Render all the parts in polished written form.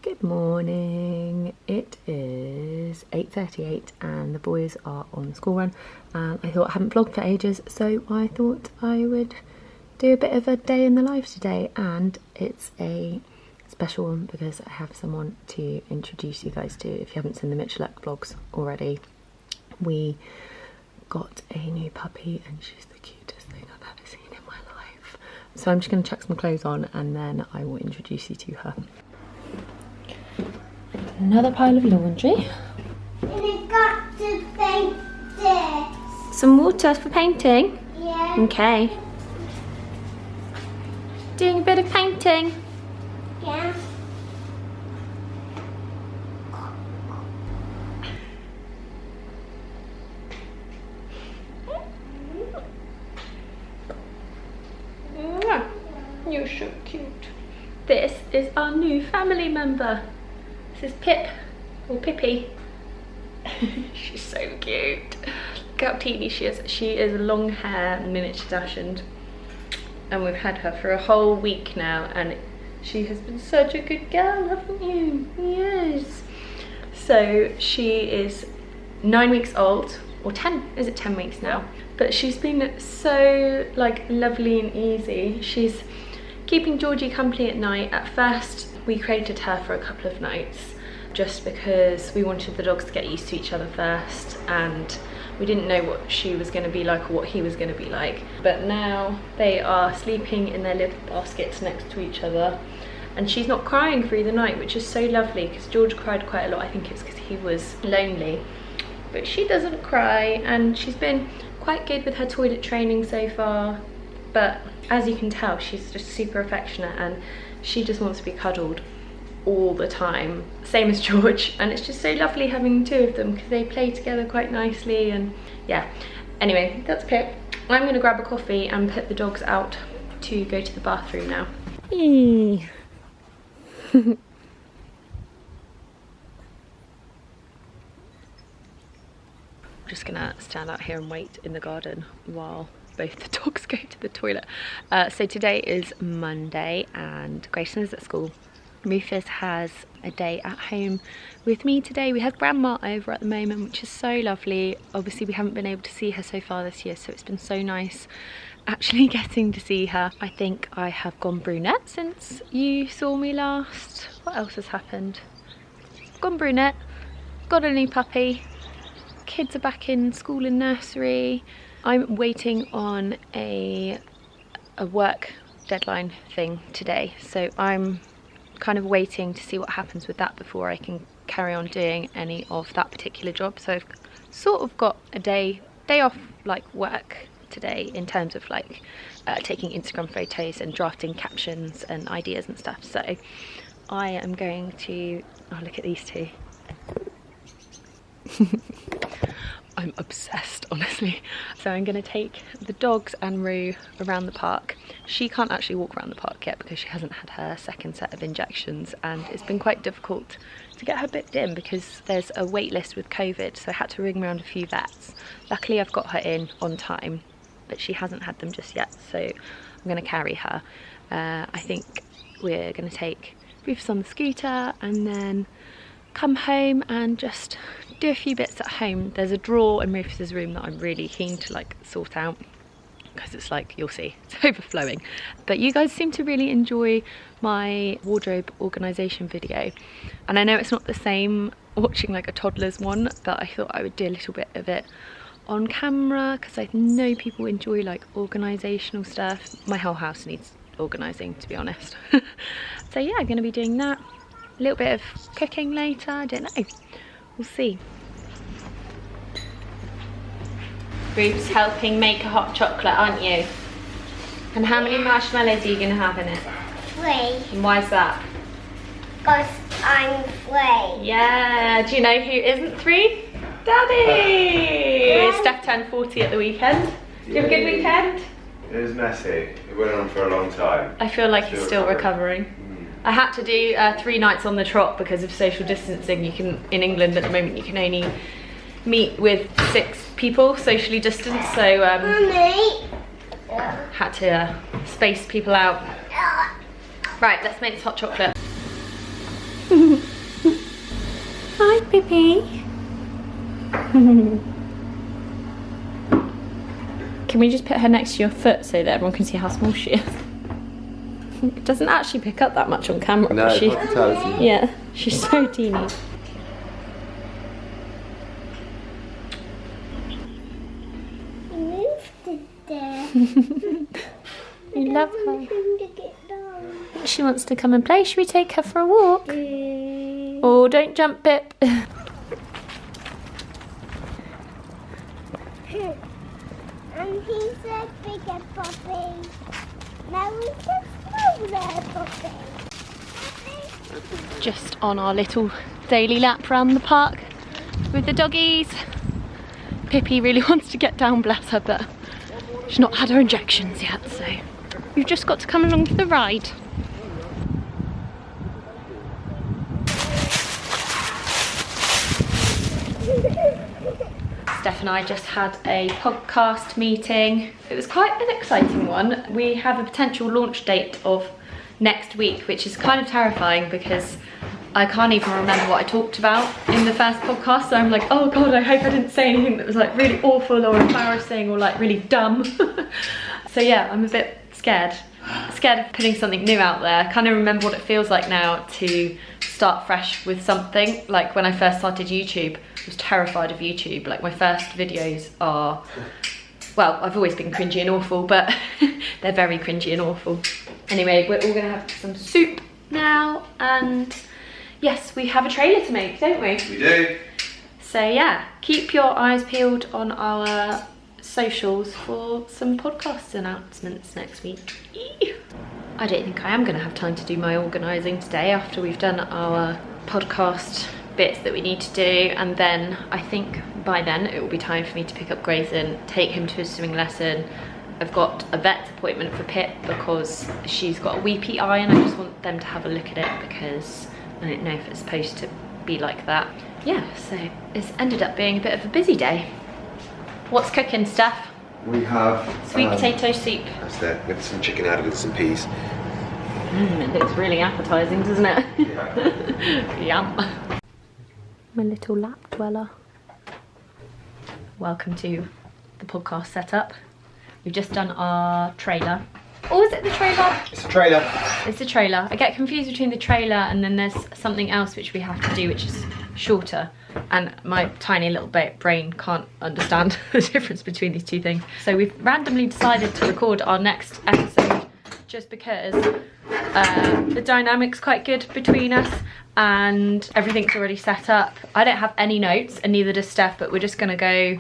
Good morning. It is 8:38 and the boys are on the school run. I thought I hadn't vlogged for ages, so I thought I would do a bit of a day in the life today, and it's a special one because I have someone to introduce you guys to. If you haven't seen the Michalak vlogs already, we got a new puppy and she's the cutest thing I've ever seen in my life. So I'm just going to chuck some clothes on and then I will introduce you to her. Another pile of laundry. And I got to paint this. Some water for painting? Yeah. Okay. Doing a bit of painting? Yeah. You're so cute. This is our new family member. This is Pip, or Pippi. She's so cute. Look how teeny she is. She is a long hair miniature dachshund. And we've had her for a whole week now, and she has been such a good girl, haven't you? Yes. So she is 9 weeks old, or 10, is it 10 weeks now? But she's been so like lovely and easy. She's keeping Georgie company at night. At first we created her for a couple of nights just because we wanted the dogs to get used to each other first, and we didn't know what she was going to be like or what he was going to be like. But now they are sleeping in their little baskets next to each other, and she's not crying through the night, which is so lovely because George cried quite a lot. I think it's because he was lonely, but she doesn't cry, and she's been quite good with her toilet training so far. But as you can tell, she's just super affectionate and she just wants to be cuddled all the time, same as George. And it's just so lovely having two of them because they play together quite nicely. And yeah, anyway, that's Pip. I'm gonna grab a coffee and put the dogs out to go to the bathroom now. I'm just gonna stand out here and wait in the garden while both the dogs go to the toilet. So today is Monday and Grayson is at school. Rufus has a day at home with me today. We have grandma over at the moment, which is so lovely. Obviously we haven't been able to see her so far this year, so it's been so nice actually getting to see her. I think I have gone brunette since you saw me last. What else has happened? Gone brunette, got a new puppy, kids are back in school and nursery. I'm waiting on a work deadline thing today, so I'm kind of waiting to see what happens with that before I can carry on doing any of that particular job. So I've sort of got a day off like work today in terms of like taking Instagram photos and drafting captions and ideas and stuff. So I am going to, oh look at these two. I'm obsessed, honestly. So I'm going to take the dogs and Rue around the park. She can't actually walk around the park yet because she hasn't had her second set of injections, and it's been quite difficult to get her booked in because there's a wait list with COVID, so I had to ring around a few vets. Luckily I've got her in on time, but she hasn't had them just yet, so I'm going to carry her. I think we're going to take Rufus on the scooter and then come home and just do a few bits at home. There's a drawer in Rufus's room that I'm really keen to like sort out because it's like, you'll see, it's overflowing. But you guys seem to really enjoy my wardrobe organisation video, and I know it's not the same watching like a toddler's one, but I thought I would do a little bit of it on camera because I know people enjoy like organisational stuff. My whole house needs organising, to be honest. So yeah, I'm going to be doing that. A little bit of cooking later, I don't know, we'll see. Ruth's helping make a hot chocolate, aren't you? And how many marshmallows are you going to have in it? 3. And why's that? Because I'm 3. Yeah, do you know who isn't 3? Daddy! Steph turned 40 at the weekend. Did you have a good weekend? It was messy. It went on for a long time. I feel like he's still recovering. I had to do 3 nights on the trot because of social distancing. You can, in England at the moment, you can only meet with 6 people socially distanced, so Mummy. had to space people out. Right, let's make this hot chocolate. Hi, Pippi. Can we just put her next to your foot so that everyone can see how small she is? It doesn't actually pick up that much on camera. No, she, hospitality. yeah, she's so teeny. You love her. She wants to come and play. Should we take her for a walk? Oh, don't jump, Pip. And he's a bigger puppy. Now he's a smaller puppy. Just on our little daily lap around the park with the doggies. Pippi really wants to get down, bless her, but she's not had her injections yet, so you've just got to come along for the ride. Steph and I just had a podcast meeting. It was quite an exciting one. We have a potential launch date of next week, which is kind of terrifying because I can't even remember what I talked about in the first podcast. So I'm like, oh God, I hope I didn't say anything that was like really awful or embarrassing or like really dumb. So yeah, I'm a bit scared. Scared of putting something new out there. I kind of remember what it feels like now to start fresh with something. Like when I first started YouTube, I was terrified of YouTube. Like my first videos are, well, I've always been cringy and awful, but they're very cringy and awful. Anyway, we're all gonna have some soup now, and yes, we have a trailer to make, don't we? We do. So yeah, keep your eyes peeled on our socials for some podcast announcements next week. I don't think I am going to have time to do my organising today after we've done our podcast bits that we need to do, and then I think by then it will be time for me to pick up Grayson, take him to his swimming lesson. I've got a vet appointment for Pip because she's got a weepy eye and I just want them to have a look at it because I don't know if it's supposed to be like that. Yeah, so it's ended up being a bit of a busy day. What's cooking, Steph? We have Sweet potato soup. That's there. With some chicken added with some peas. It looks really appetizing, doesn't it? Yeah. Yum. My little lap dweller. Welcome to the podcast setup. We've just done our trailer. Oh, is it the trailer? It's a trailer. It's a trailer. I get confused between the trailer and then there's something else which we have to do, which is shorter. And my tiny little brain can't understand the difference between these two things. So we've randomly decided to record our next episode just because the dynamic's quite good between us and everything's already set up. I don't have any notes and neither does Steph, but we're just gonna go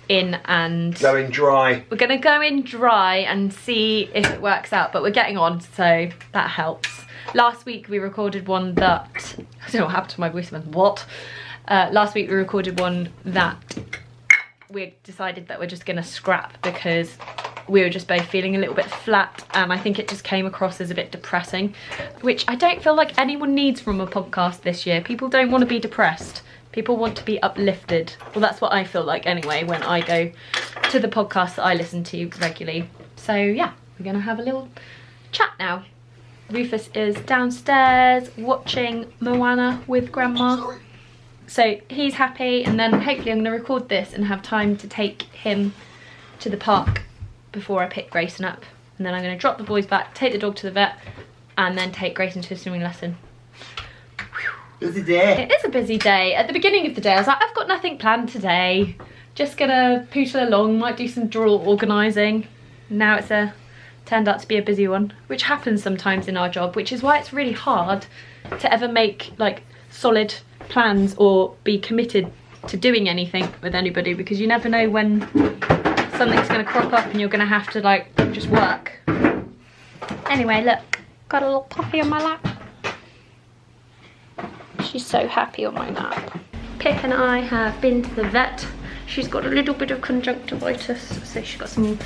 in and Going dry. we're gonna go in dry and see if it works out, but we're getting on, so that helps. Last week we recorded one that, I don't know what happened to my voice, what? Last week we recorded one that we decided that we're just gonna scrap because we were just both feeling a little bit flat and I think it just came across as a bit depressing, which I don't feel like anyone needs from a podcast this year. People don't want to be depressed. People want to be uplifted. Well, that's what I feel like anyway when I go to the podcasts that I listen to regularly. So yeah, we're gonna have a little chat now. Rufus is downstairs watching Moana with Grandma. So he's happy, and then hopefully I'm gonna record this and have time to take him to the park before I pick Grayson up. And then I'm gonna drop the boys back, take the dog to the vet, and then take Grayson to a swimming lesson. Busy day. It is a busy day. At the beginning of the day, I was like, I've got nothing planned today. Just gonna pootle along, might do some drawer organising. Now it's turned out to be a busy one, which happens sometimes in our job, which is why it's really hard to ever make like solid plans or be committed to doing anything with anybody, because you never know when something's gonna crop up and you're gonna have to like just work. Anyway, look, got a little puppy on my lap. She's so happy on my lap. Pip and I have been to the vet. She's got a little bit of conjunctivitis, so she's got some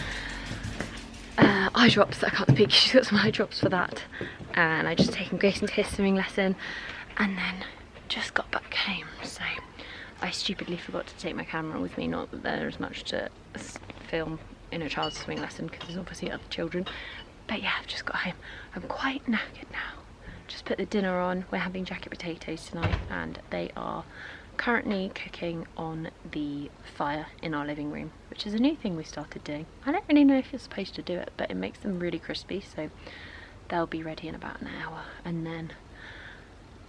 eye drops. I can't speak. She's got some eye drops for that. And I just taken Grayson to his swimming lesson and then just got back home. So I stupidly forgot to take my camera with me. Not that there's much to film in a child's swimming lesson because there's obviously other children. But yeah, I've just got home. I'm quite knackered now. just put the dinner on. We're having jacket potatoes tonight, and they are currently cooking on the fire in our living room, which is a new thing we started doing. I don't really know if you're supposed to do it, but it makes them really crispy, so they'll be ready in about an hour, and then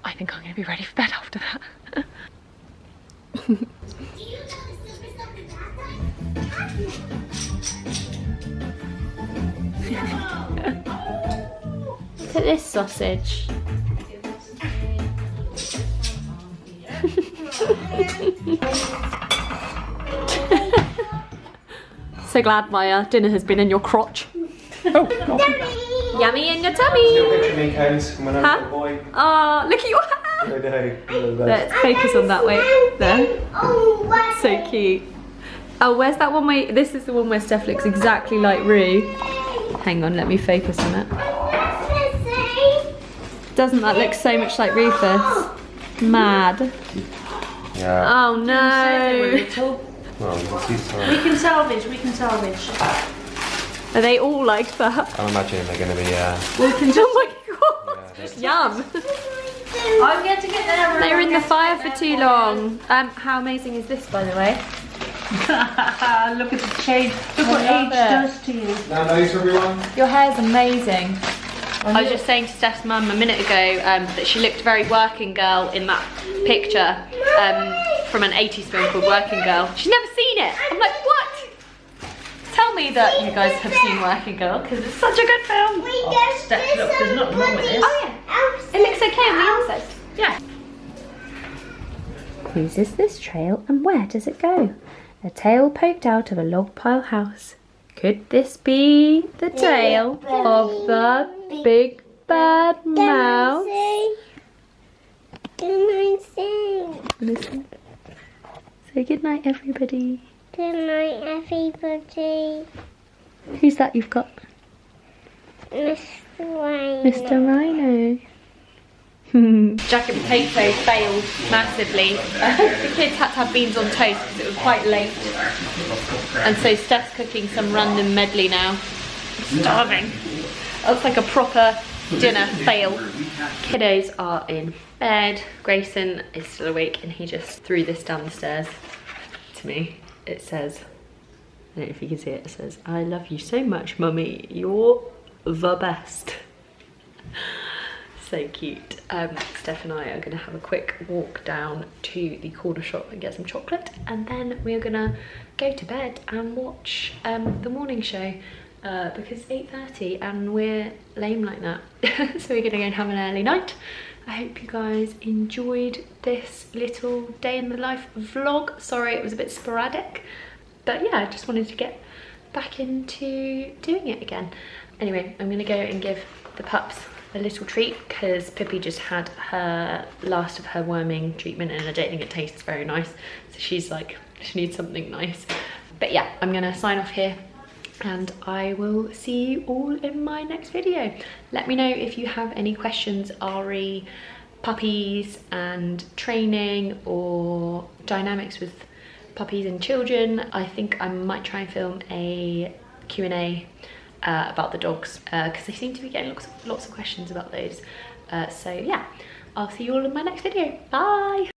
I think I'm going to be ready for bed after that. Look at this sausage. So glad my dinner has been in your crotch. Oh. Yummy in your tummy. Huh? Oh, look at your hair. Let's focus on that way. There. So cute. Oh, where's that one where, this is the one where Steph looks exactly like Roo. Hang on, let me focus on it. Doesn't that look so much like Rufus? Mad. Yeah. Oh no. Well, we can see some. We can salvage. Are they all like that? I'm imagining they're going to be. Oh my god. Yum. I'm going to get there. They were in the fire for too long. How amazing is this, by the way? Look at the change. Look what age does to you. Now, nice, everyone. Your hair's amazing. I was just saying to Steph's mum a minute ago that she looked very working girl in that picture from an 80s film called Working Girl. She's never seen it. I'm like, what? Tell me that you guys have seen Working Girl, because it's such a good film. Steph, look, there's nothing wrong with this. Oh yeah, it looks okay on the outside. Yeah. Whose is this trail and where does it go? A tail poked out of a log pile house. Could this be the tail of the big bad mouse? Can I sing? Listen. Say good night, everybody. Good night, everybody. Who's that you've got? Mr. Wayne. Mr. Rhino. Jacket potatoes failed massively. The kids had to have beans on toast because it was quite late. And so Steph's cooking some random medley now. I'm starving. That's like a proper dinner fail. Kiddos are in bed. Grayson is still awake and he just threw this down the stairs to me. It says, I don't know if you can see it, it says, "I love you so much, mummy. You're the best." So cute. Steph and I are gonna have a quick walk down to the corner shop and get some chocolate, and then we're gonna go to bed and watch the morning show because it's 8:30 and we're lame like that. So we're gonna go and have an early night. I hope you guys enjoyed this little day in the life vlog. Sorry it was a bit sporadic, but yeah, I just wanted to get back into doing it again. Anyway, I'm gonna go and give the pups a little treat because Pippi just had her last of her worming treatment and I don't think it tastes very nice. So she's like, she needs something nice. But yeah, I'm gonna sign off here and I will see you all in my next video. Let me know if you have any questions, RE, puppies and training or dynamics with puppies and children. I think I might try and film a Q&A about the dogs because they seem to be getting lots of questions about those. So yeah, I'll see you all in my next video. Bye!